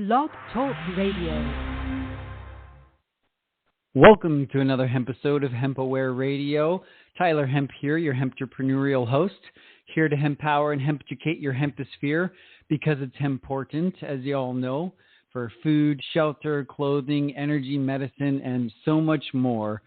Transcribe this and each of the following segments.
Blog Talk Radio. Welcome to another hemp episode of Hemp Aware Radio. Tyler Hemp here, your hemp-entrepreneurial host, here to empower and hemp educate your hemposphere because it's important, as you all know, for food, shelter, clothing, energy, medicine, and so much more.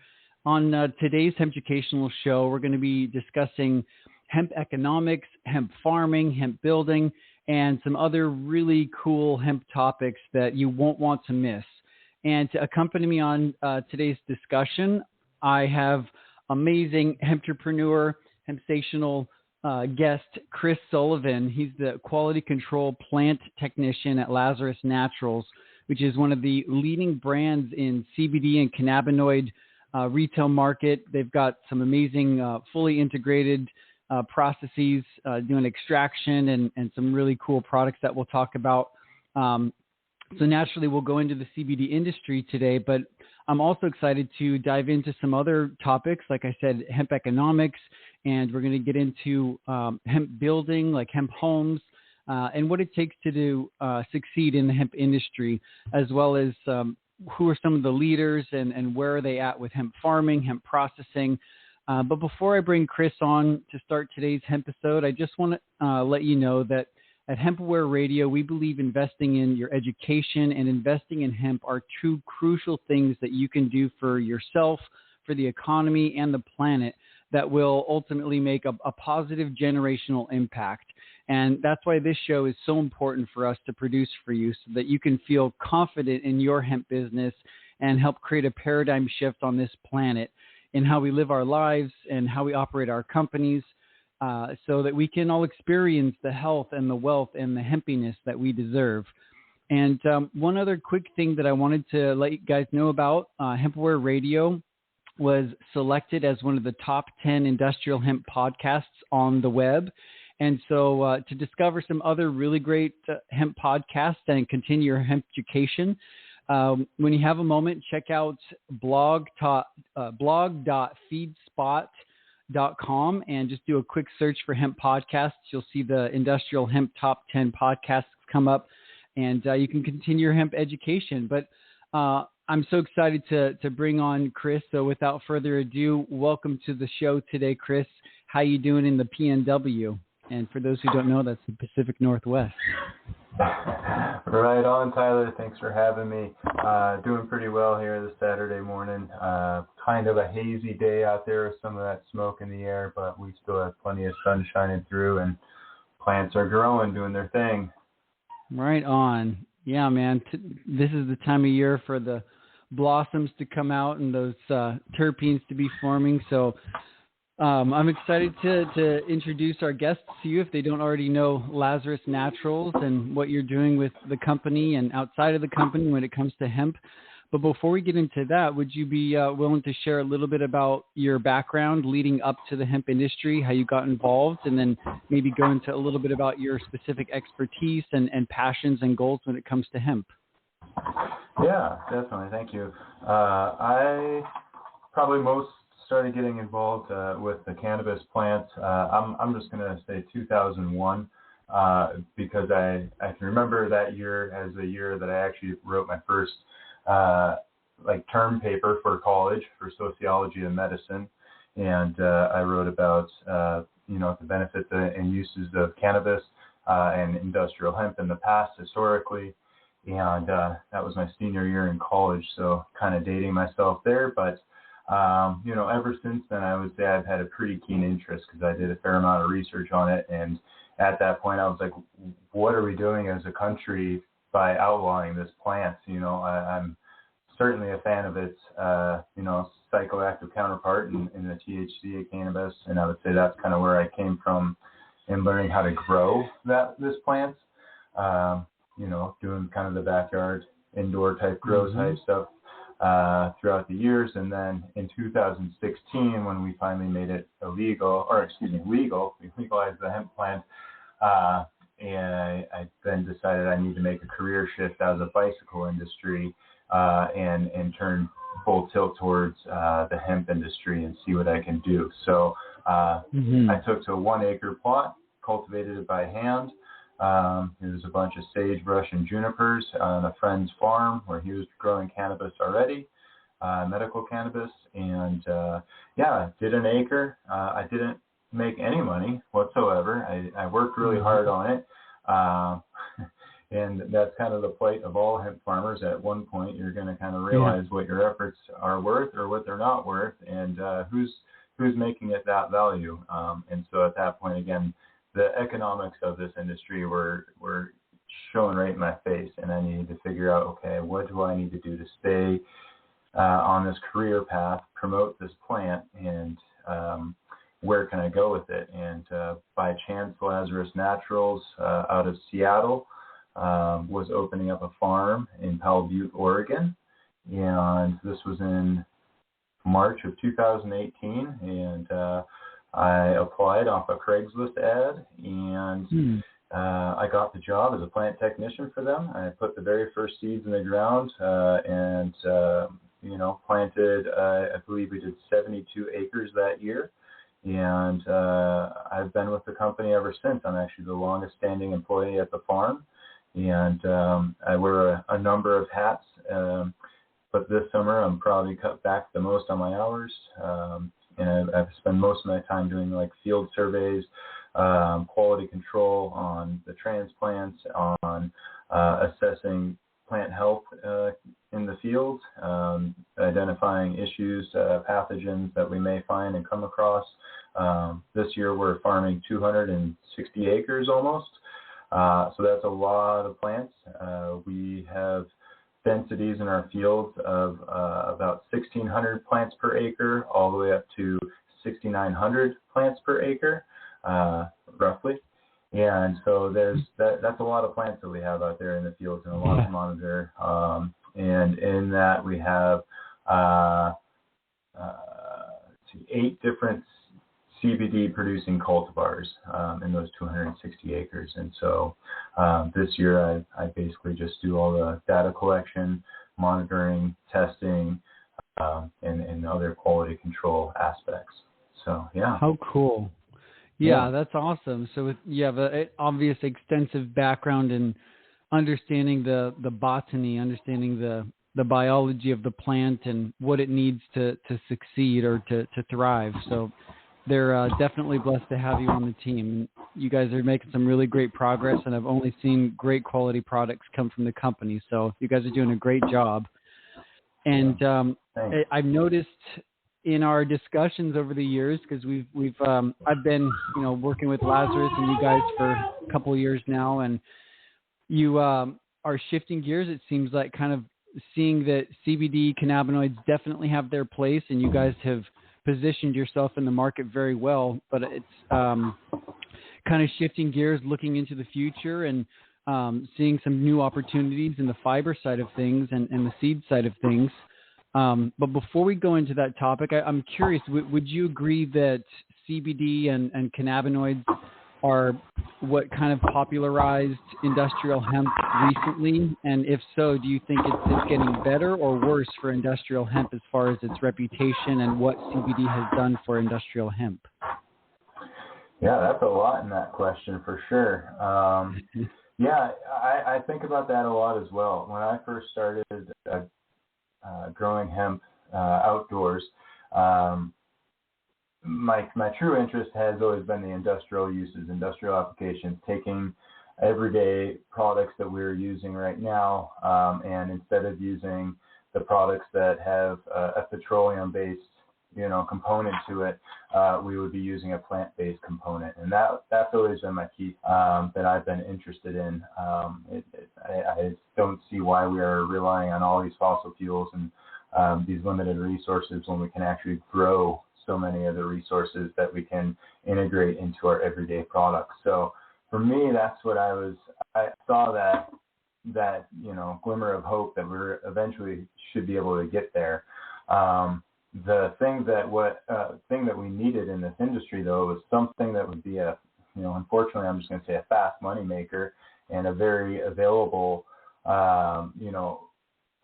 On today's hemp educational show, we're going to be discussing hemp economics, hemp farming, hemp building, and some other really cool hemp topics that you won't want to miss. And to accompany me on today's discussion, I have amazing hemp-entrepreneur, hempsational guest, Chris Sullivan. He's the quality control plant technician at Lazarus Naturals, which is one of the leading brands in CBD and cannabinoid retail market. They've got some amazing fully integrated processes, doing extraction and some really cool products that we'll talk about. So naturally, we'll go into the CBD industry today, but I'm also excited to dive into some other topics, like I said, hemp economics, and we're going to get into hemp building, like hemp homes, and what it takes to succeed in the hemp industry, as well as who are some of the leaders and where are they at with hemp farming, hemp processing. But before I bring Chris on to start today's hemp episode, I just want to let you know that at Hemp Aware Radio, we believe investing in your education and investing in hemp are two crucial things that you can do for yourself, for the economy, and the planet that will ultimately make a positive generational impact. And that's why this show is so important for us to produce for you so that you can feel confident in your hemp business and help create a paradigm shift on this planet in how we live our lives and how we operate our companies. So that we can all experience the health and the wealth and the hempiness that we deserve. And one other quick thing that I wanted to let you guys know about, Hemp Aware Radio was selected as one of the top 10 industrial hemp podcasts on the web. And so to discover some other really great hemp podcasts and continue your hemp education, when you have a moment, check out blog.feedspot.com and just do a quick search for hemp podcasts. You'll see the Industrial Hemp Top 10 podcasts come up, and you can continue your hemp education. But I'm so excited to bring on Chris. So without further ado, welcome to the show today, Chris. How you doing in the PNW? And for those who don't know, that's the Pacific Northwest. Right on, Tyler. Thanks for having me. Doing pretty well here this Saturday morning. Kind of a hazy day out there with some of that smoke in the air, but we still have plenty of sun shining through and plants are growing, doing their thing. Right on. Yeah, man. This is the time of year for the blossoms to come out and those terpenes to be forming. So I'm excited to introduce our guests to you if they don't already know Lazarus Naturals and what you're doing with the company and outside of the company when it comes to hemp. But before we get into that, would you be willing to share a little bit about your background leading up to the hemp industry, how you got involved, and then maybe go into a little bit about your specific expertise and passions and goals when it comes to hemp? Yeah, definitely. Thank you. I probably most started getting involved with the cannabis plants. I'm just going to say 2001 because I can remember that year as the year that I actually wrote my first term paper for college for sociology and medicine, and I wrote about the benefits and uses of cannabis and industrial hemp in the past historically, and that was my senior year in college, so kind of dating myself there, but ever since then, I would say I've had a pretty keen interest because I did a fair amount of research on it. And at that point, I was like, what are we doing as a country by outlawing this plant? I'm certainly a fan of its, psychoactive counterpart in the THC of cannabis. And I would say that's kind of where I came from in learning how to grow this plant, doing kind of the backyard, indoor type grow type stuff. Throughout the years, and then in 2016, when we finally made it legal, we legalized the hemp plant, and I then decided I need to make a career shift out of the bicycle industry and turn full tilt towards the hemp industry and see what I can do. So I took to a 1 acre plot, cultivated it by hand, There was a bunch of sagebrush and junipers on a friend's farm where he was growing cannabis already, medical cannabis. And did an acre. I didn't make any money whatsoever. I worked really hard on it. And that's kind of the plight of all hemp farmers. At one point, you're going to kind of realize what your efforts are worth or what they're not worth, and who's making it that value. And so at that point, again, the economics of this industry were shown right in my face, and I needed to figure out, okay, what do I need to do to stay on this career path, promote this plant, and where can I go with it? And by chance, Lazarus Naturals out of Seattle was opening up a farm in Powell Butte, Oregon, and this was in March of 2018, and I applied off a Craigslist ad, and I got the job as a plant technician for them. I put the very first seeds in the ground and planted, I believe we did 72 acres that year. And I've been with the company ever since. I'm actually the longest standing employee at the farm. And I wear a number of hats. But this summer, I'm probably cut back the most on my hours. And I've spent most of my time doing like field surveys, quality control on the transplants, on assessing plant health in the field, identifying issues, pathogens that we may find and come across. This year we're farming 260 acres almost. So that's a lot of plants. We have densities in our fields of about 1,600 plants per acre, all the way up to 6,900 plants per acre, roughly. And so that's a lot of plants that we have out there in the fields and a lot to monitor. And in that we have 8 different CBD producing cultivars in those 260 acres. And so this year I basically just do all the data collection, monitoring, testing, and other quality control aspects. So, yeah. How cool. Yeah, that's awesome. So you have an obvious extensive background in understanding the botany, understanding the biology of the plant and what it needs to succeed or to thrive. So they're definitely blessed to have you on the team. You guys are making some really great progress, and I've only seen great quality products come from the company. So you guys are doing a great job. And I've noticed in our discussions over the years, because I've been working with Lazarus and you guys for a couple of years now, and you are shifting gears. It seems like kind of seeing that CBD cannabinoids definitely have their place, and you guys have positioned yourself in the market very well, but it's kind of shifting gears, looking into the future and seeing some new opportunities in the fiber side of things and the seed side of things. But before we go into that topic, I'm curious, would you agree that CBD and cannabinoids are what kind of popularized industrial hemp recently? And if so, do you think it's getting better or worse for industrial hemp as far as its reputation and what CBD has done for industrial hemp? Yeah, that's a lot in that question for sure. I think about that a lot as well. When I first started growing hemp outdoors, my true interest has always been the industrial uses, industrial applications, taking everyday products that we're using right now, and instead of using the products that have a petroleum-based, component to it, we would be using a plant-based component, and that's always been my key that I've been interested in. I don't see why we are relying on all these fossil fuels and these limited resources when we can actually grow so many of the resources that we can integrate into our everyday products. So for me, that's what I saw that glimmer of hope that we're eventually should be able to get there. The thing that we needed in this industry, though, was something that would be unfortunately, I'm just going to say a fast money maker and a very available,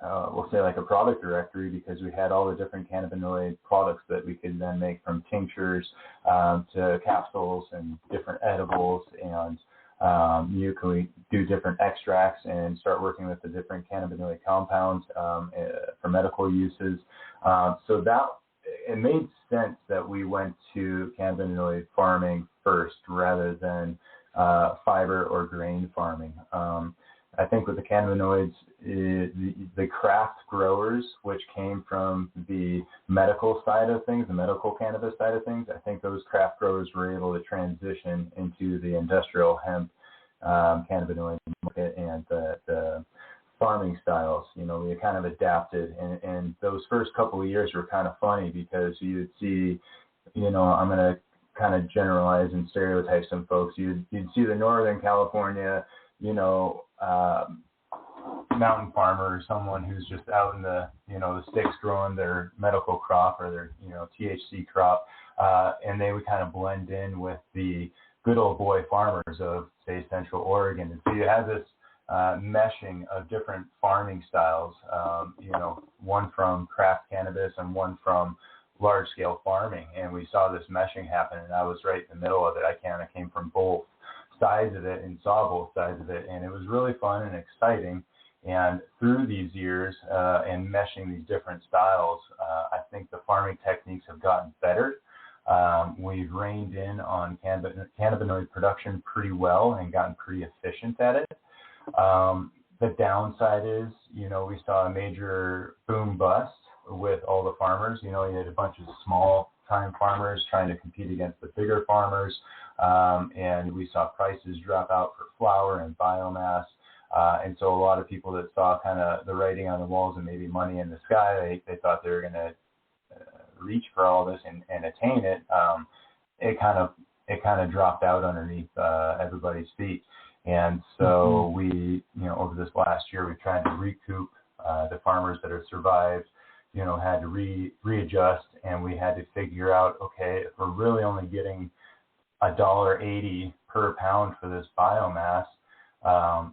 we'll say like a product directory, because we had all the different cannabinoid products that we could then make, from tinctures to capsules and different edibles and You can do different extracts and start working with the different cannabinoid compounds for medical uses. So that it made sense that we went to cannabinoid farming first rather than fiber or grain farming. I think with the cannabinoids, the craft growers, which came from the medical side of things, the medical cannabis side of things, I think those craft growers were able to transition into the industrial hemp cannabinoid market and the farming styles. You know, we kind of adapted, and those first couple of years were kind of funny because you'd see, you know, I'm going to kind of generalize and stereotype some folks. You'd see the Northern California, you know, mountain farmer or someone who's just out in the, you know, the sticks growing their medical crop or their, you know, THC crop, and they would kind of blend in with the good old boy farmers of, say, Central Oregon. And so you had this meshing of different farming styles, you know, one from craft cannabis and one from large-scale farming. And we saw this meshing happen, and I was right in the middle of it. I kind of came from both sides of it and saw both sides of it, and it was really fun and exciting. And through these years and meshing these different styles, I think the farming techniques have gotten better. We've reined in on cannabinoid production pretty well and gotten pretty efficient at it. The downside is, you know, we saw a major boom bust with all the farmers. You know, you had a bunch of small time farmers trying to compete against the bigger farmers, and we saw prices drop out for flour and biomass. And so a lot of people that saw kind of the writing on the walls and maybe money in the sky, they thought they were going to reach for all this and attain it. It kind of dropped out underneath everybody's feet. And so we, you know, over this last year, we've tried to recoup the farmers that have survived, you know, had to readjust, and we had to figure out, okay, if we're really only getting $1.80 per pound for this biomass,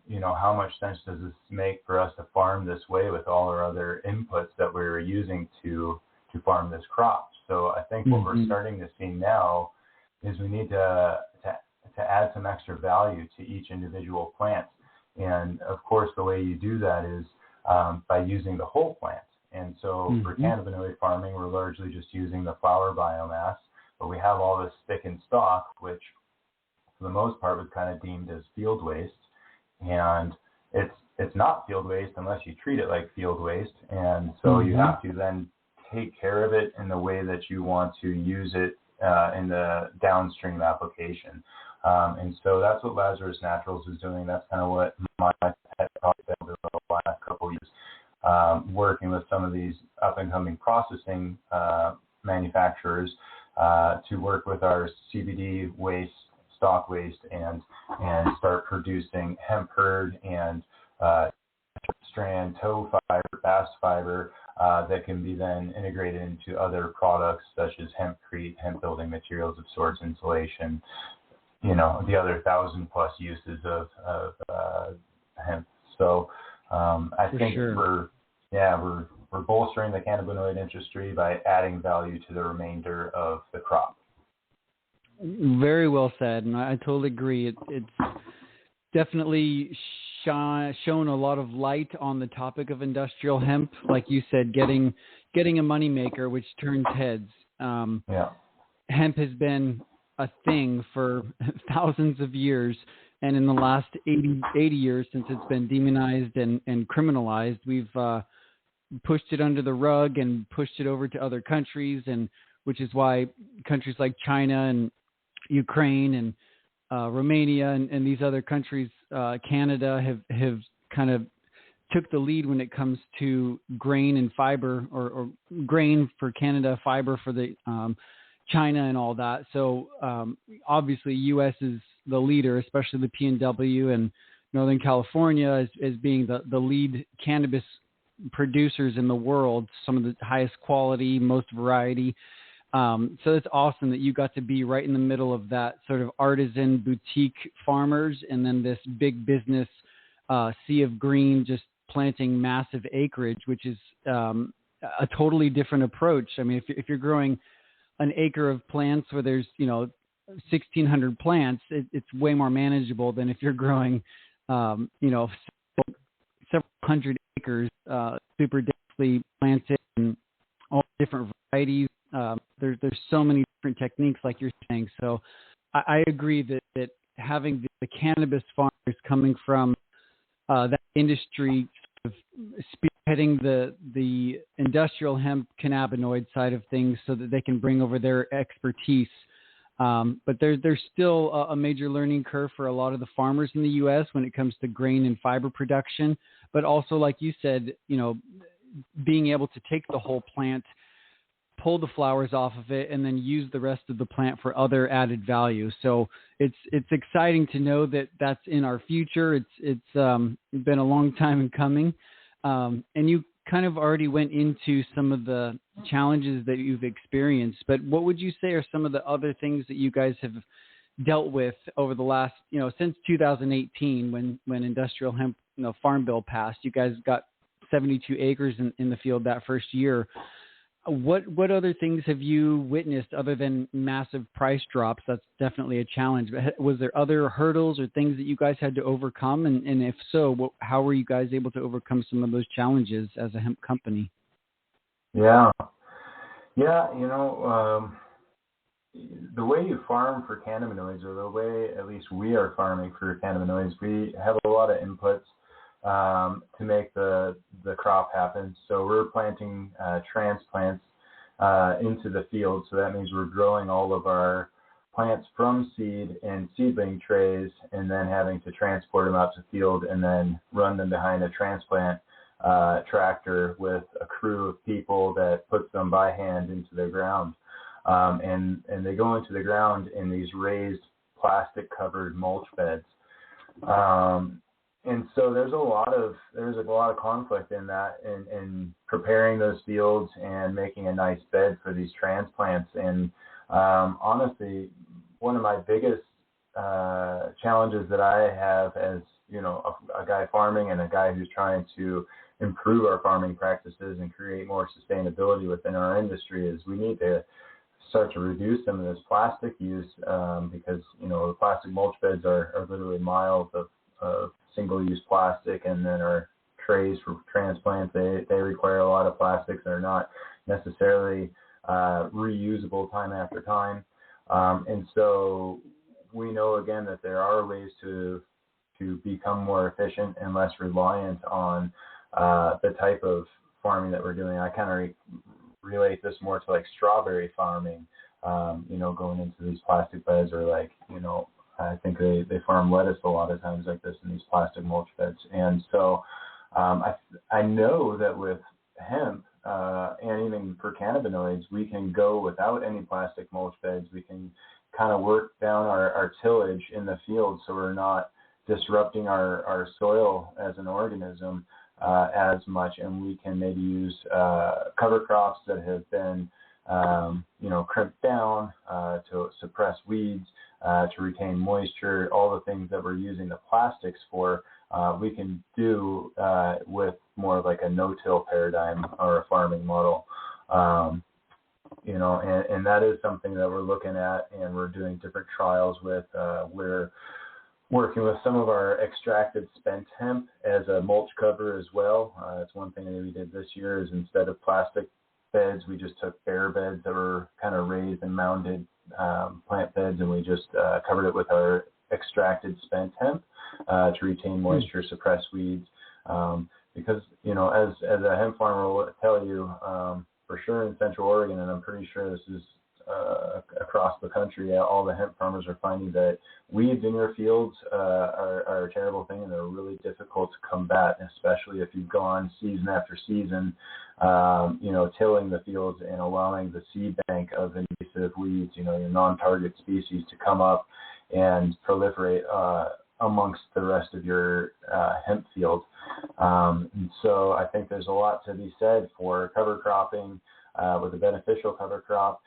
you know, how much sense does this make for us to farm this way with all our other inputs that we were using to farm this crop? So I think what we're starting to see now is we need to add some extra value to each individual plant. And of course, the way you do that is by using the whole plant. And so for cannabinoid farming, we're largely just using the flower biomass, but we have all this stick and stalk, which for the most part was kind of deemed as field waste. And it's not field waste unless you treat it like field waste. And so you have to then take care of it in the way that you want to use it in the downstream application. And so that's what Lazarus Naturals is doing. That's kind of what my pet project over the last couple of years, working with some of these up-and-coming processing manufacturers to work with our CBD waste, stock waste, and start producing hemp hurd and strand tow fiber, bast fiber that can be then integrated into other products such as hempcrete, hemp building materials of sorts, insulation, you know, the other 1,000+ uses of hemp. So I think we're bolstering the cannabinoid industry by adding value to the remainder of the crop. Very well said, and I totally agree. It's definitely shown a lot of light on the topic of industrial hemp. Like you said, getting a moneymaker, which turns heads. Hemp has been a thing for thousands of years, and in the last 80 years since it's been demonized and criminalized, we've pushed it under the rug and pushed it over to other countries, and which is why countries like China and Ukraine and Romania and these other countries, Canada, have kind of took the lead when it comes to grain and fiber, or grain for Canada, fiber for the China and all that. So obviously U.S. is the leader, especially the PNW and Northern California as being the lead cannabis producers in the world, some of the highest quality, most variety. So it's awesome that you got to be right in the middle of that sort of artisan boutique farmers, and then this big business sea of green, just planting massive acreage, which is a totally different approach. I mean, if you're growing an acre of plants where there's, you know, 1,600 plants, it's way more manageable than if you're growing, several hundred acres, super densely planted and all different varieties. There's so many different techniques, like you're saying. So I agree that having the cannabis farmers coming from that industry, sort of spearheading the industrial hemp cannabinoid side of things, so that they can bring over their expertise. But there's still a major learning curve for a lot of the farmers in the U.S. when it comes to grain and fiber production. But also, like you said, being able to take the whole plant, pull the flowers off of it, and then use the rest of the plant for other added value. So it's exciting to know that that's in our future. It's been a long time in coming. And you kind of already went into some of the challenges that you've experienced, but what would you say are some of the other things that you guys have dealt with over the last, since 2018, when Industrial Hemp Farm Bill passed? You guys got 72 acres in the field that first year. What other things have you witnessed other than massive price drops? That's definitely a challenge. But was there other hurdles or things that you guys had to overcome? And if so, how were you guys able to overcome some of those challenges as a hemp company? Yeah. The way you farm for cannabinoids, or the way at least we are farming for cannabinoids, we have a lot of inputs to make the crop happen. So we're planting transplants into the field. So that means we're growing all of our plants from seed in seedling trays, and then having to transport them out to the field and then run them behind a transplant tractor with a crew of people that puts them by hand into the ground. And they go into the ground in these raised plastic covered mulch beds. And so there's a lot of conflict in that, in preparing those fields and making a nice bed for these transplants. And honestly, one of my biggest challenges that I have as a guy farming and a guy who's trying to improve our farming practices and create more sustainability within our industry is we need to start to reduce some of this plastic use, because the plastic mulch beds are literally miles of single-use plastic, and then our trays for transplants, they require a lot of plastics that are not necessarily reusable time after time. And so we know, again, that there are ways to become more efficient and less reliant on the type of farming that we're doing. I kind of relate this more to like strawberry farming, going into these plastic beds, or I think they farm lettuce a lot of times like this in these plastic mulch beds. And so I know that with hemp and even for cannabinoids, we can go without any plastic mulch beds. We can kind of work down our tillage in the field, so we're not disrupting our soil as an organism as much, and we can maybe use cover crops that have been crimped down to suppress weeds, to retain moisture. All the things that we're using the plastics for, we can do with more like a no-till paradigm or a farming model. And that is something that we're looking at, and we're doing different trials with. We're working with some of our extracted spent hemp as a mulch cover as well. It's one thing that we did this year is, instead of plastic beds, we just took bare beds that were kind of raised and mounded plant beds, and we just covered it with our extracted spent hemp to retain moisture, suppress weeds. Because, as a hemp farmer will tell you, for sure in Central Oregon, and I'm pretty sure this is across the country, all the hemp farmers are finding that weeds in your fields are a terrible thing, and they're really difficult to combat, especially if you've gone season after season, tilling the fields and allowing the seed bank of invasive weeds, your non-target species, to come up and proliferate amongst the rest of your hemp field. And so I think there's a lot to be said for cover cropping with a beneficial cover crop,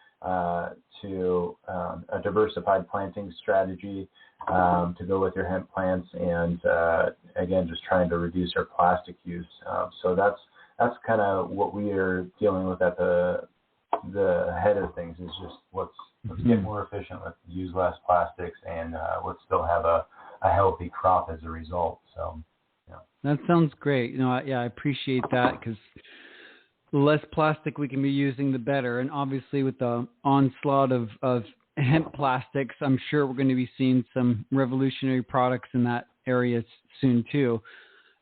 to a diversified planting strategy to go with your hemp plants, and again, just trying to reduce our plastic use. So that's kind of what we are dealing with at the the head of things is just let's get more efficient, let's use less plastics, and let's still have a healthy crop as a result. So, that sounds great. I appreciate that, because the less plastic we can be using, the better. And obviously, with the onslaught of hemp plastics, I'm sure we're going to be seeing some revolutionary products in that area soon too.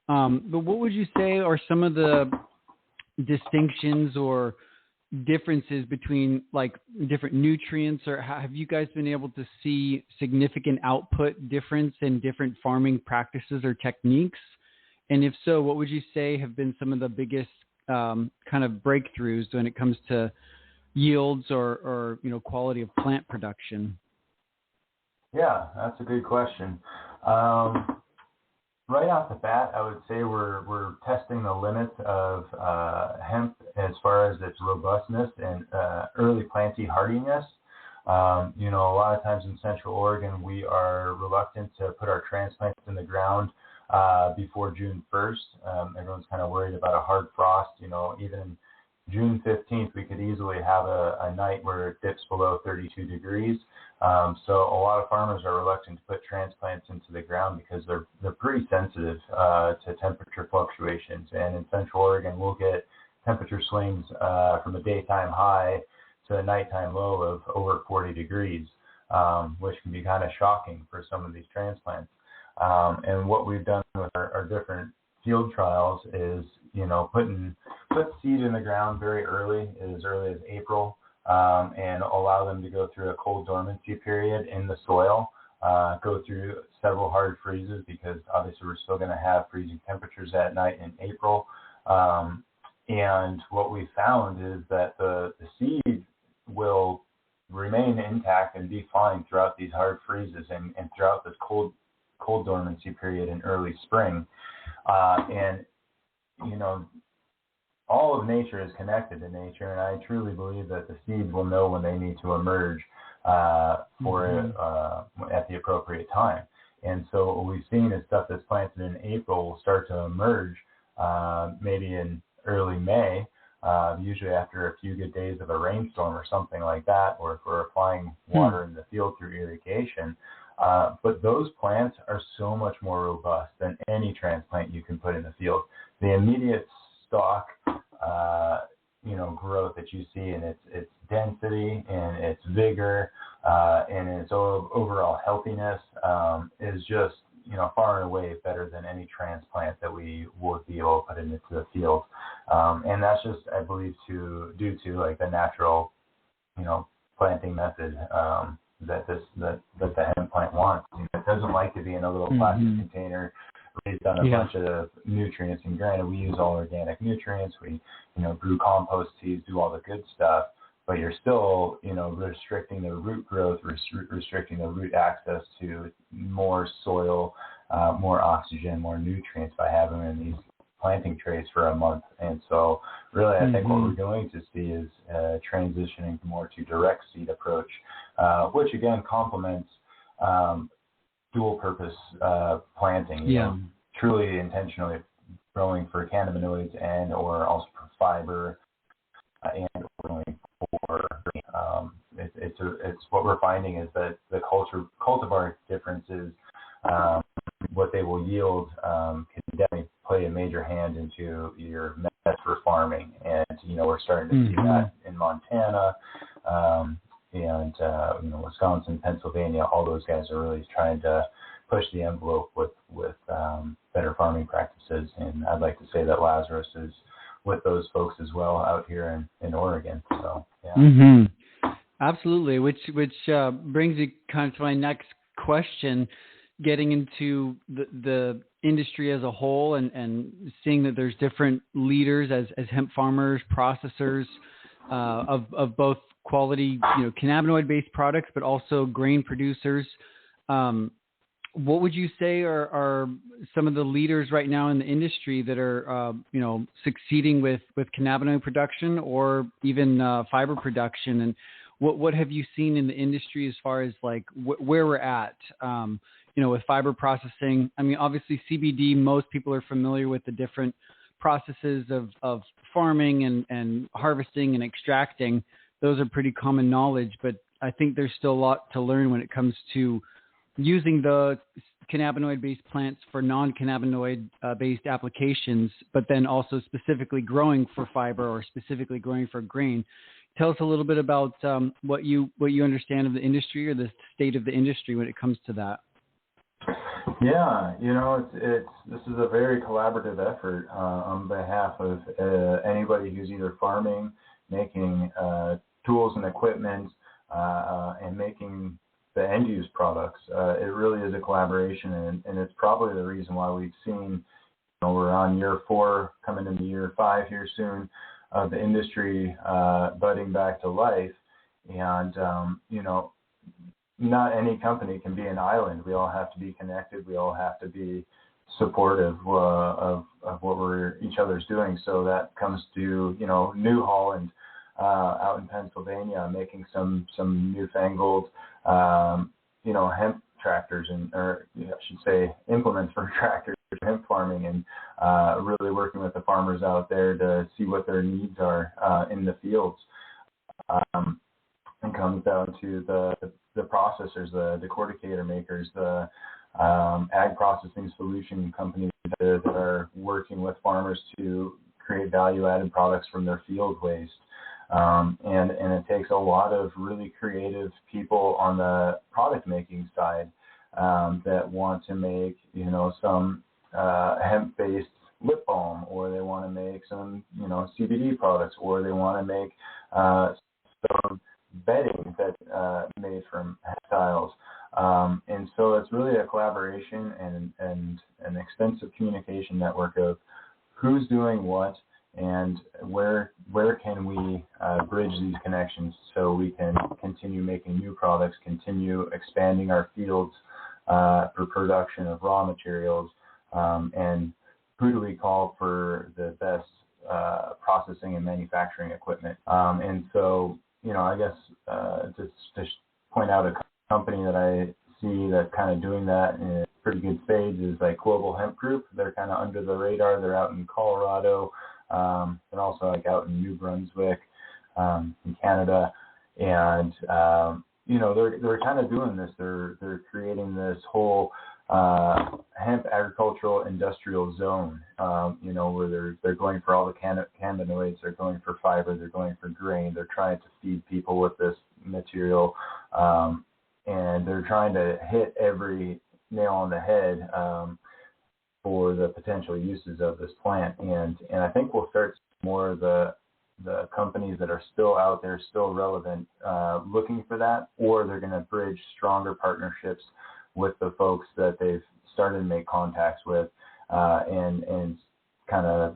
But what would you say are some of the distinctions or differences between like different nutrients, or have you guys been able to see significant output difference in different farming practices or techniques? And if so, what would you say have been some of the biggest kind of breakthroughs when it comes to yields or quality of plant production? Yeah, that's a good question. Right off the bat, I would say we're testing the limits of hemp as far as its robustness and early planting hardiness. A lot of times in Central Oregon, we are reluctant to put our transplants in the ground before June 1st. Everyone's kind of worried about a hard frost. Even June 15th, we could easily have a night where it dips below 32 degrees. So a lot of farmers are reluctant to put transplants into the ground because they're pretty sensitive to temperature fluctuations. And in Central Oregon, we'll get temperature swings from a daytime high to a nighttime low of over 40 degrees, which can be kind of shocking for some of these transplants. And what we've done with our different field trials is, put seed in the ground very early as April, and allow them to go through a cold dormancy period in the soil, go through several hard freezes, because obviously we're still going to have freezing temperatures at night in April. And what we found is that the seed will remain intact and be fine throughout these hard freezes and throughout this cold dormancy period in early spring. And all of nature is connected to nature, and I truly believe that the seeds will know when they need to emerge at the appropriate time. And so what we've seen is stuff that's planted in April will start to emerge maybe in early May, usually after a few good days of a rainstorm or something like that, or if we're applying water in the field through irrigation. But those plants are so much more robust than any transplant you can put in the field. The immediate stalk, growth that you see in its density and its vigor and its overall healthiness is just, far and away better than any transplant that we would be able to put into the field. And that's just, I believe, due to like the natural, planting method that the hemp plant wants. It doesn't like to be in a little plastic container raised on a bunch of nutrients. And granted, we use all organic nutrients. We, brew compost teas, do all the good stuff, but you're still, restricting the root growth, restricting the root access to more soil, more oxygen, more nutrients by having them in these planting trays for a month. And so really, I think what we're going to see is transitioning more to direct seed approach, which again complements dual purpose planting, truly intentionally growing for cannabinoids and or also for fiber and growing for it's what we're finding is that the cultivar differences, what they will yield, can definitely play a major hand into your method for farming. And we're starting to see that in Montana, and Wisconsin, Pennsylvania. All those guys are really trying to push the envelope with better farming practices. And I'd like to say that Lazarus is with those folks as well out here in Oregon. So yeah. Absolutely, which brings me kind of to my next question, getting into the industry as a whole and seeing that there's different leaders as hemp farmers, processors of both quality, cannabinoid-based products, but also grain producers. What would you say are some of the leaders right now in the industry that are, succeeding with cannabinoid production or even fiber production? And what have you seen in the industry as far as like where we're at, with fiber processing? I mean, obviously CBD, most people are familiar with the different processes of farming and harvesting and extracting. those are pretty common knowledge, but I think there's still a lot to learn when it comes to using the cannabinoid-based plants for non-cannabinoid-based applications, but then also specifically growing for fiber or specifically growing for grain. Tell us a little bit about what you understand of the industry or the state of the industry when it comes to that. Yeah, this is a very collaborative effort on behalf of anybody who's either farming, making tools and equipment, and making the end-use products. It really is a collaboration, and it's probably the reason why we've seen, we're on year 4, coming into year 5 here soon, of the industry budding back to life. And, not any company can be an island. We all have to be connected. We all have to be supportive of what each other's doing. So that comes to, New Holland out in Pennsylvania, making some newfangled, hemp tractors or I should say implements for tractors, hemp farming, and really working with the farmers out there to see what their needs are in the fields. And comes down to the processors, the decorticator makers, the ag processing solution companies that are working with farmers to create value-added products from their field waste. And it takes a lot of really creative people on the product-making side that want to make, some hemp-based lip balm, or they want to make some, CBD products, or they want to make some bedding that made from textiles. And so it's really a collaboration and an extensive communication network of who's doing what and where can we bridge these connections so we can continue making new products, continue expanding our fields for production of raw materials, and who do we call for the best processing and manufacturing equipment. And so, I guess to point out a company that I see that's kind of doing that in a pretty good stage is like Global Hemp Group. They're kind of under the radar. They're out in Colorado, and also like out in New Brunswick, in Canada. And, they're kind of doing this. They're creating this whole hemp agricultural industrial zone, where they're going for all the cannabinoids, they're going for fiber, they're going for grain, they're trying to feed people with this material, and they're trying to hit every nail on the head for the potential uses of this plant. And I think we'll start more of the companies that are still out there, still relevant, looking for that, or they're going to bridge stronger partnerships with the folks that they've started to make contacts with, and kind of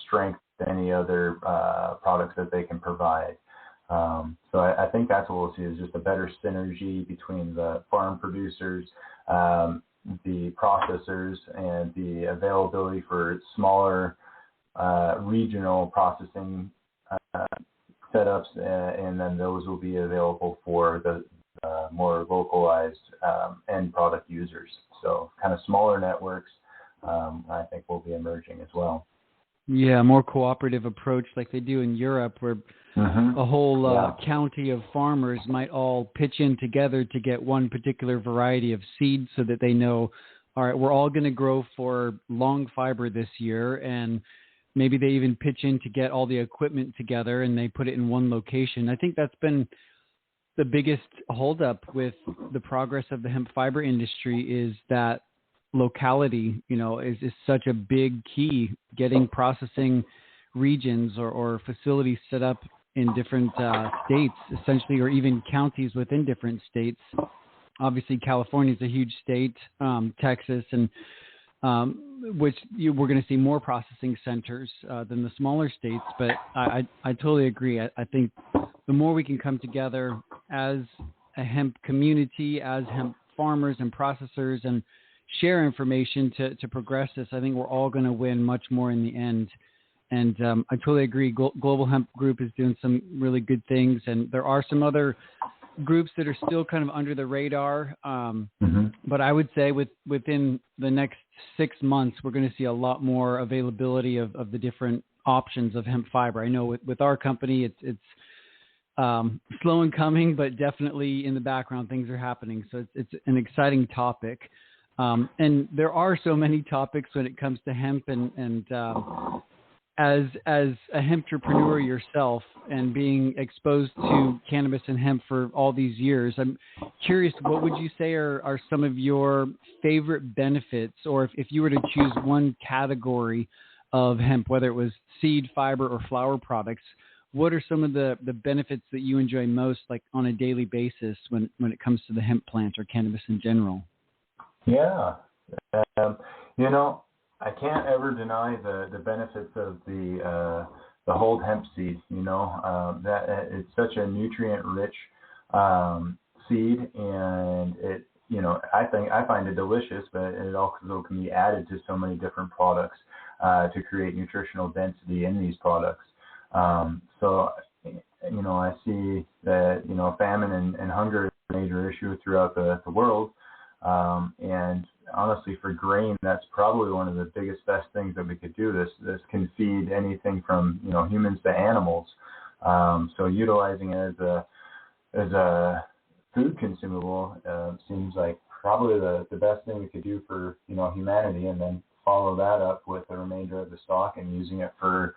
strengthen any other products that they can provide. So I think that's what we'll see, is just a better synergy between the farm producers, the processors, and the availability for smaller regional processing setups, and then those will be available for the more localized end product users. So kind of smaller networks, I think, will be emerging as well. Yeah, more cooperative approach like they do in Europe, where a whole county of farmers might all pitch in together to get one particular variety of seed so that they know, all right, we're all going to grow for long fiber this year, and maybe they even pitch in to get all the equipment together and they put it in one location. I think that's been the biggest holdup with the progress of the hemp fiber industry, is that locality, is such a big key. Getting processing regions or facilities set up in different states, essentially, or even counties within different states. Obviously, California is a huge state, Texas, and we're going to see more processing centers than the smaller states. But I totally agree. I think the more we can come together as a hemp community, as hemp farmers and processors, and share information to progress this, I think we're all going to win much more in the end. And I totally agree. Global Hemp Group is doing some really good things, and there are some other groups that are still kind of under the radar. But I would say within the next 6 months, we're going to see a lot more availability of the different options of hemp fiber. I know with our company, it's slow in coming, but definitely in the background, things are hemping. So it's an exciting topic. And there are so many topics when it comes to hemp, and as a hemp-entrepreneur yourself and being exposed to cannabis and hemp for all these years, I'm curious, what would you say are some of your favorite benefits, or if you were to choose one category of hemp, whether it was seed, fiber, or flower products, what are some of the benefits that you enjoy most, like on a daily basis when it comes to the hemp plant or cannabis in general? Yeah. I can't ever deny the benefits of the whole hemp seed. That it's such a nutrient-rich seed, and it, I find it delicious, but it also can be added to so many different products to create nutritional density in these products. So I see that famine and hunger is a major issue throughout the world. And honestly, for grain, that's probably one of the best things that we could do. This can feed anything from humans to animals. So utilizing it as a food consumable seems like probably the best thing we could do for humanity, and then follow that up with the remainder of the stock and using it for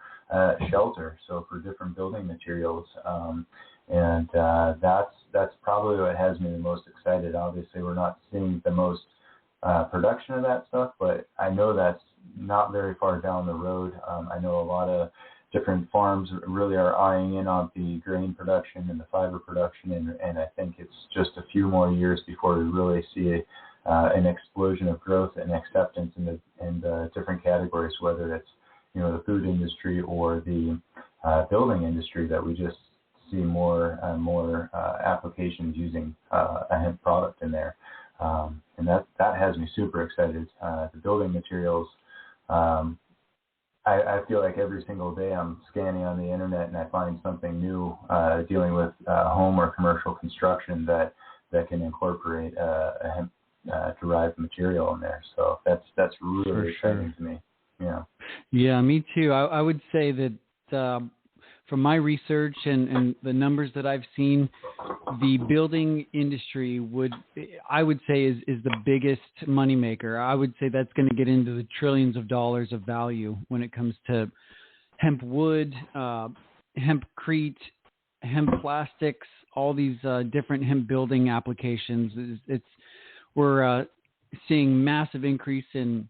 shelter, so for different building materials. And that's probably what has me the most excited. Obviously, we're not seeing the most production of that stuff, but I know that's not very far down the road. I know a lot of different farms really are eyeing in on the grain production and the fiber production, and I think it's just a few more years before we really see an explosion of growth and acceptance in the different categories, whether it's the food industry or the building industry, that we just see more and more applications using a hemp product in there. And that has me super excited. The building materials, I feel like every single day I'm scanning on the internet and I find something new dealing with home or commercial construction that can incorporate a hemp derived material in there. So that's really exciting to me. Yeah, me too. I would say that from my research and the numbers that I've seen, the building industry I would say is the biggest moneymaker. I would say that's going to get into the trillions of dollars of value when it comes to hemp wood, hempcrete, hemp plastics, all these different hemp building applications. We're seeing massive increase in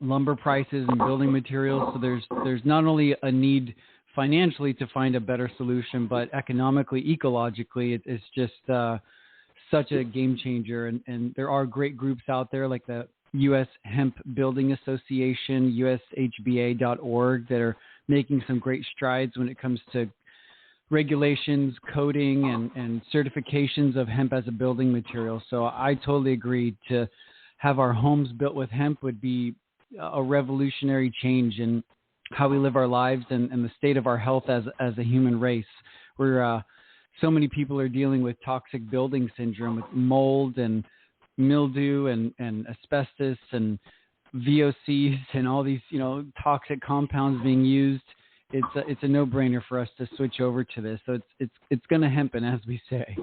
lumber prices and building materials. So there's not only a need financially to find a better solution, but economically, ecologically, it's just such a game changer. And there are great groups out there like the U.S. Hemp Building Association, ushba.org, that are making some great strides when it comes to regulations, coding, and certifications of hemp as a building material. So I totally agree. To have our homes built with hemp would be a revolutionary change in how we live our lives and the state of our health as a human race. We're so many people are dealing with toxic building syndrome, with mold and mildew and asbestos and VOCs and all these toxic compounds being used. It's a no-brainer for us to switch over to this. So it's going to hempen, as we say.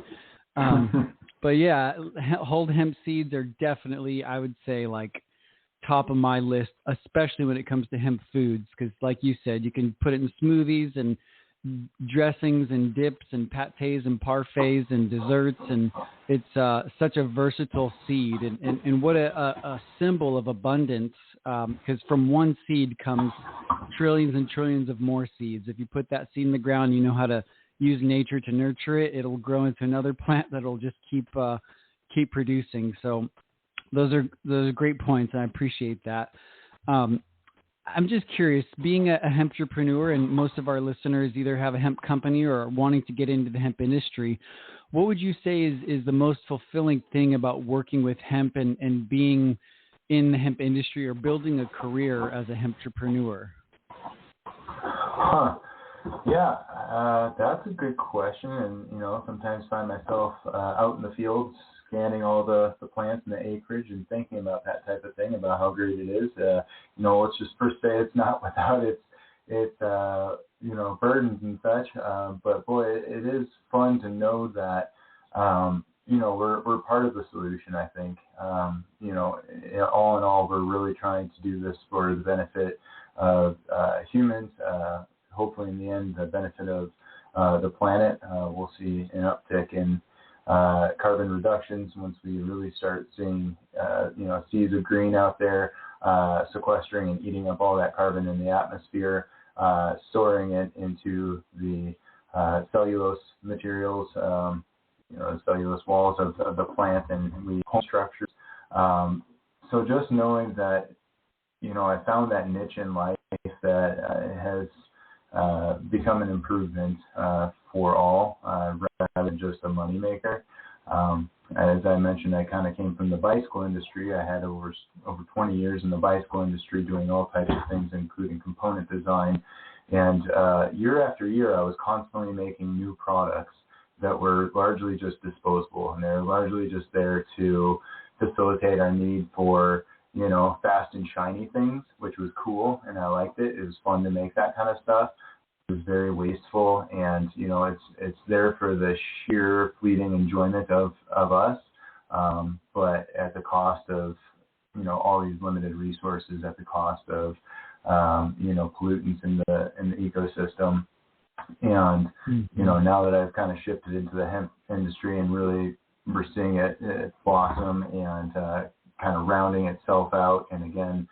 But yeah, whole hemp seeds are definitely, I would say, like top of my list, especially when it comes to hemp foods, because like you said, you can put it in smoothies and dressings and dips and pâtés and parfaits and desserts, and it's such a versatile seed, and what a symbol of abundance, because from one seed comes trillions and trillions of more seeds. If you put that seed in the ground, you know how to use nature to nurture it, it'll grow into another plant that'll just keep producing. So those are great points, and I appreciate that. I'm just curious, being a hemp entrepreneur, and most of our listeners either have a hemp company or are wanting to get into the hemp industry, what would you say is the most fulfilling thing about working with hemp and being in the hemp industry or building a career as a hemp entrepreneur? Yeah, that's a good question. And, sometimes find myself out in the fields scanning all the plants and the acreage and thinking about that type of thing, about how great it is. Let's just first say it's not without its burdens and such. But boy, it is fun to know that we're part of the solution. I think all in all, we're really trying to do this for the benefit of humans. Hopefully, in the end, the benefit of the planet. We'll see an uptick in carbon reductions once we really start seeing seeds of green out there, sequestering and eating up all that carbon in the atmosphere, storing it into the cellulose materials, the cellulose walls of the plant and home structures. So just knowing that, I found that niche in life that has become an improvement for all rather than just a moneymaker. As I mentioned, I kind of came from the bicycle industry. I had over 20 years in the bicycle industry doing all types of things, including component design. And year after year, I was constantly making new products that were largely just disposable, and they're largely just there to facilitate our need for, fast and shiny things, which was cool, and I liked it. It was fun to make that kind of stuff. It was very wasteful, and it's there for the sheer fleeting enjoyment of us, but at the cost of all these limited resources, at the cost of pollutants in the ecosystem. And now that I've kind of shifted into the hemp industry and really we're seeing it blossom and kind of rounding itself out, and again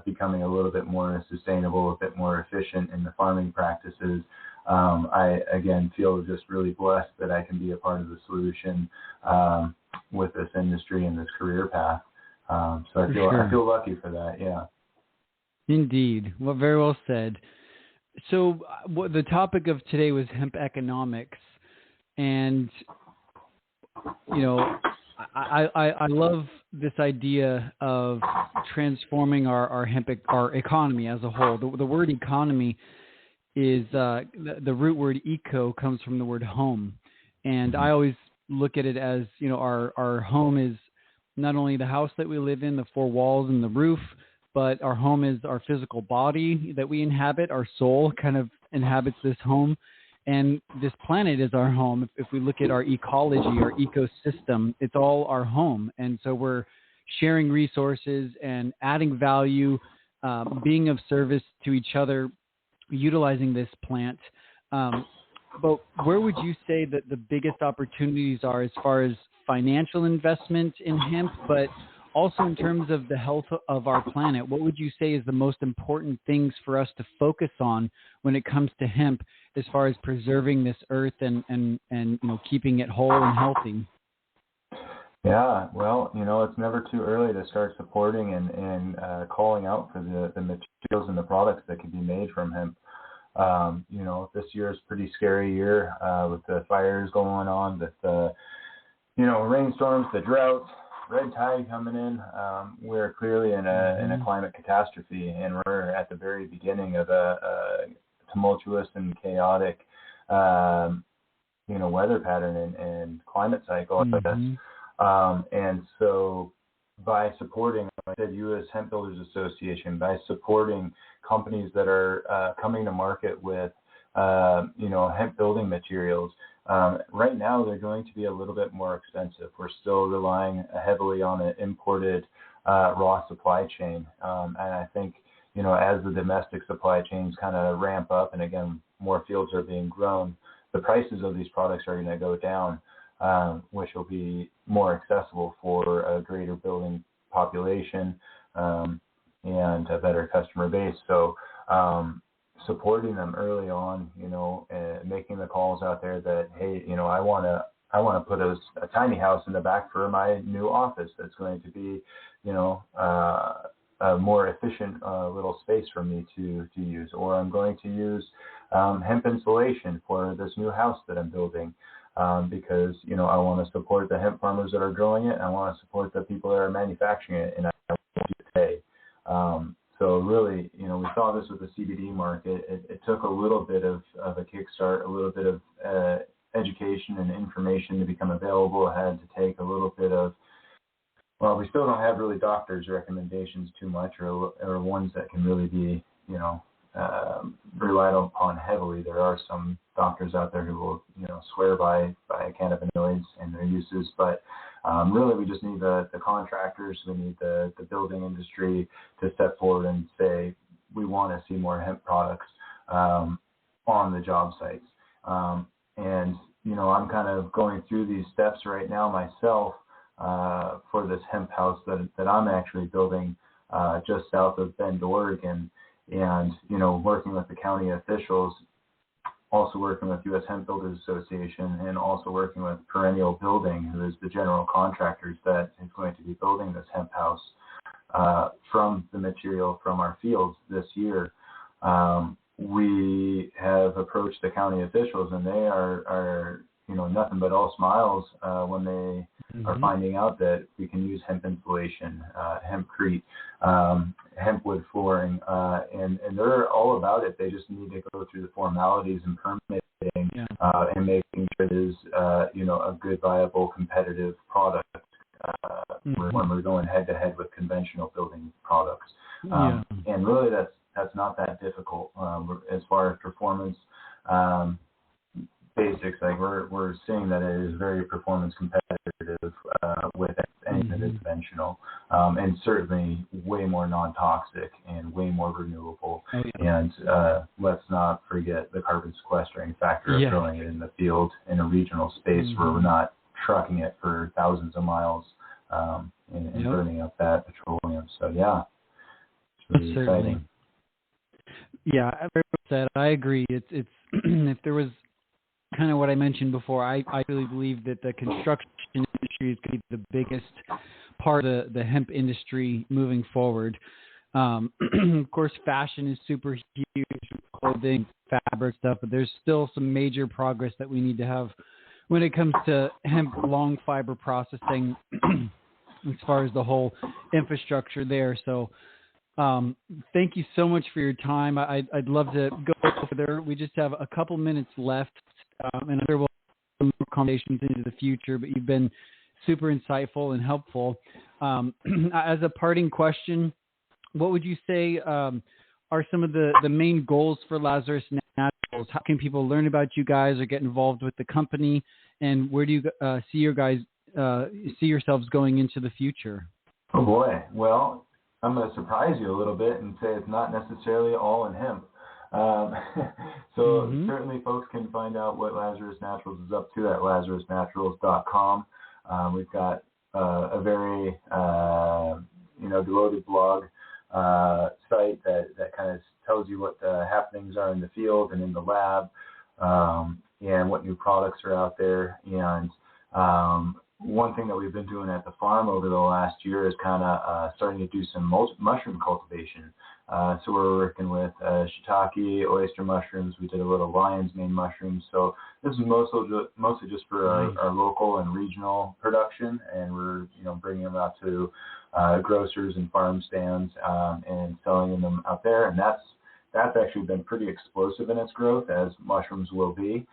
becoming a little bit more sustainable, a bit more efficient in the farming practices. I again feel just really blessed that I can be a part of the solution with this industry and this career path. So I feel lucky for that. Yeah. Indeed. Well, very well said. So the topic of today was hemp economics, and I love this idea of transforming our economy as a whole. The word economy is the root word eco comes from the word home, and I always look at it as our home is not only the house that we live in, the four walls and the roof, but our home is our physical body that we inhabit. Our soul kind of inhabits this home, and this planet is our home. If we look at our ecology, our ecosystem, it's all our home. And so we're sharing resources and adding value, being of service to each other, utilizing this plant. But where would you say that the biggest opportunities are as far as financial investment in hemp, but also in terms of the health of our planet? What would you say is the most important things for us to focus on when it comes to hemp as far as preserving this earth and keeping it whole and healthy? Yeah, well, it's never too early to start supporting and calling out for the materials and the products that can be made from hemp. This year is a pretty scary year with the fires going on, with the rainstorms, the droughts, red tide coming in. We're clearly in a climate catastrophe, and we're at the very beginning of a tumultuous and chaotic weather pattern and climate cycle, I guess. And so by supporting, like I said, U.S. Hemp Builders Association, by supporting companies that are coming to market with hemp building materials, right now they're going to be a little bit more expensive. We're still relying heavily on an imported raw supply chain. And I think, as the domestic supply chains kind of ramp up, and again, more fields are being grown, the prices of these products are going to go down, which will be more accessible for a greater building population and a better customer base. So supporting them early on, making the calls out there that, hey, I want to put a tiny house in the back for my new office that's going to be, a more efficient little space for me to use, or I'm going to use hemp insulation for this new house that I'm building, because, I want to support the hemp farmers that are growing it, and I want to support the people that are manufacturing it, and I want to pay. So really, we saw this with the CBD market. It took a little bit of a kickstart, a little bit of education and information to become available. It had to take a little bit of, we still don't have really doctors' recommendations too much, or ones that can really be, relied upon heavily. There are some doctors out there who will, swear by cannabinoids and their uses, but really we just need the contractors, we need the building industry to step forward and say, we want to see more hemp products on the job sites. And I'm kind of going through these steps right now myself for this hemp house that I'm actually building just south of Bend, Oregon, and working with the county officials, also working with U.S. Hemp Builders Association, and also working with Perennial Building, who is the general contractors that is going to be building this hemp house from the material from our fields this year. We have approached the county officials, and they are nothing but all smiles when they are finding out that we can use hemp insulation, hempcrete, hemp wood flooring, and they're all about it. They just need to go through the formalities and permitting and making sure it is a good, viable, competitive product when we're going head to head with conventional building products. And really, that's not that difficult as far as performance. Basics, like we're seeing that it is very performance competitive with anything conventional, and certainly way more non-toxic and way more renewable. And let's not forget the carbon sequestering factor of growing it in the field in a regional space where we're not trucking it for thousands of miles and burning up that petroleum. So it's really exciting. Yeah, very well said. I agree. It's if there was kind of what I mentioned before, I really believe that the construction industry is going to be the biggest part of the hemp industry moving forward. Of course, fashion is super huge, clothing, fabric stuff, but there's still some major progress that we need to have when it comes to hemp long fiber processing as far as the whole infrastructure there. So thank you so much for your time. I'd love to go further. We just have a couple minutes left, and I'm sure we'll have more conversations into the future, but you've been super insightful and helpful. As a parting question, what would you say are some of the main goals for Lazarus Naturals? How can people learn about you guys or get involved with the company, and where do you see yourselves going into the future? Oh boy, well, I'm going to surprise you a little bit and say it's not necessarily all in hemp. Certainly folks can find out what Lazarus Naturals is up to at lazarusnaturals.com. We've got a very devoted blog site that kind of tells you what the happenings are in the field and in the lab, and what new products are out there. And one thing that we've been doing at the farm over the last year is kind of starting to do some mushroom cultivation. So we're working with shiitake, oyster mushrooms. We did a little lion's mane mushrooms. So this is mostly just for our local and regional production, and we're bringing them out to grocers and farm stands and selling them out there. And that's actually been pretty explosive in its growth, as mushrooms will be.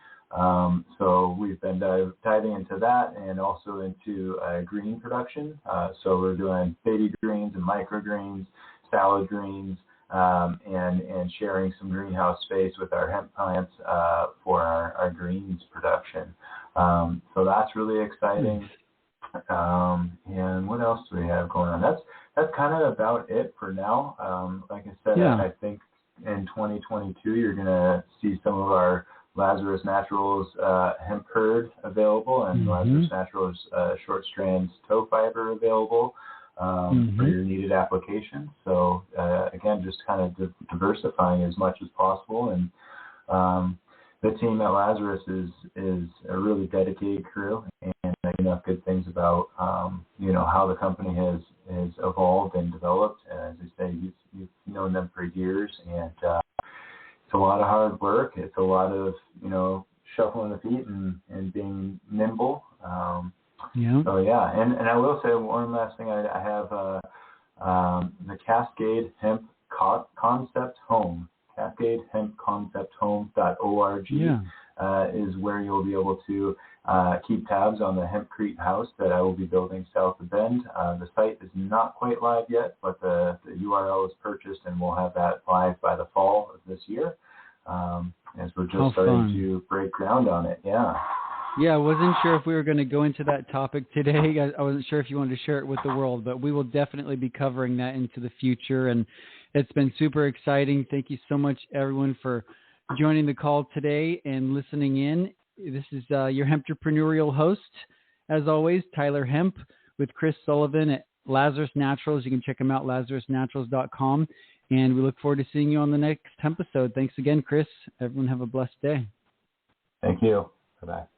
So we've been diving into that, and also into green production. So we're doing baby greens and microgreens, salad greens, and sharing some greenhouse space with our hemp plants for our greens production. So that's really exciting. And what else do we have going on? That's kind of about it for now. Like I said, I think in 2022 you're going to see some of our Lazarus Naturals hemp hurd available, and Lazarus Naturals short strands tow fiber available for your needed application. So again, just kind of diversifying as much as possible. And the team at Lazarus is a really dedicated crew, and enough good things about how the company has evolved and developed. As I say, you've known them for years, and it's a lot of hard work. It's a lot of shuffling the feet and being nimble. So and I will say one last thing. I have the Cascade Hemp Concept Home, CascadeHempConceptHome.org. is where you'll be able to keep tabs on the hempcrete house that I will be building south of Bend. The site is not quite live yet, but the URL is purchased, and we'll have that live by the fall of this year, as we're just starting to break ground on it. Yeah. Yeah, I wasn't sure if we were going to go into that topic today. I wasn't sure if you wanted to share it with the world, but we will definitely be covering that into the future. And it's been super exciting. Thank you so much, everyone, for joining the call today and listening in. This is your Hemptrepreneurial host, as always, Tyler Hemp, with Chris Sullivan at Lazarus Naturals. You can check him out, lazarusnaturals.com. And we look forward to seeing you on the next episode. Thanks again, Chris. Everyone have a blessed day. Thank you. Bye-bye.